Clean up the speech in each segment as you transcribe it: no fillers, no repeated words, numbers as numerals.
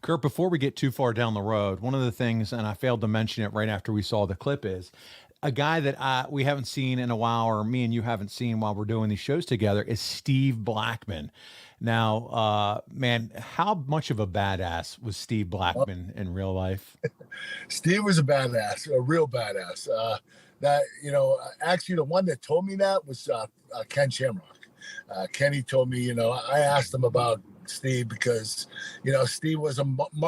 Kurt, before we get too far down the road, one of the things, and I failed to mention it right after we saw the clip, is a guy that we haven't seen in a while, or me and you haven't seen while we're doing these shows together, is Steve Blackman. Now, man, how much of a badass was Steve Blackman in real life? Steve was a badass, a real badass. Actually, the one that told me that was Ken Shamrock. Kenny told me, I asked him about Steve because, Steve was a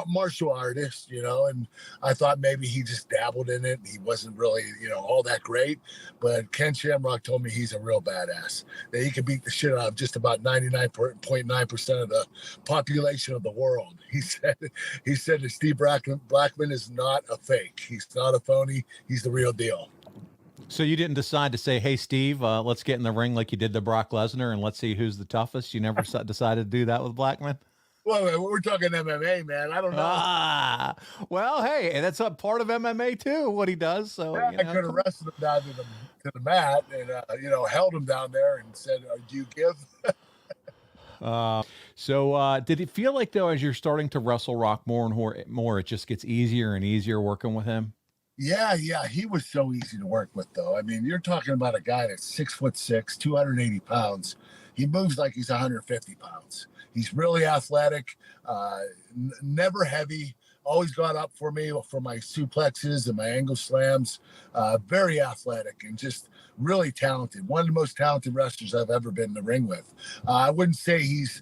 martial artist, and I thought maybe he just dabbled in it. He wasn't really, all that great. But Ken Shamrock told me he's a real badass, that he can beat the shit out of just about 99.9% of the population of the world. He said that Steve Blackman is not a fake. He's not a phony. He's the real deal. So you didn't decide to say, "Hey, Steve, let's get in the ring like you did to Brock Lesnar and let's see who's the toughest." You never decided to do that with Blackman? Well, we're talking MMA, man. I don't know. Well, hey, that's a part of MMA too, what he does. So yeah, I could have wrestled him down to the mat and held him down there and said, "Do you give?" So did it feel like, though, as you're starting to wrestle Rock more and more, it just gets easier and easier working with him? Yeah, he was so easy to work with, though. I mean, you're talking about a guy that's 6'6", 280 pounds. He moves like he's 150 pounds. He's really athletic, never heavy. Always got up for me for my suplexes and my angle slams. Very athletic and just really talented. One of the most talented wrestlers I've ever been in the ring with. I wouldn't say he's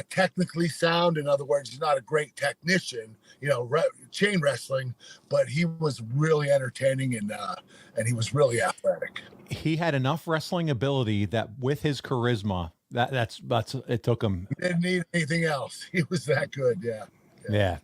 technically sound. In other words, he's not a great technician, chain wrestling, but he was really entertaining and he was really athletic. He had enough wrestling ability that with his charisma, that's it took him. He didn't need anything else. He was that good. Yeah. Yeah,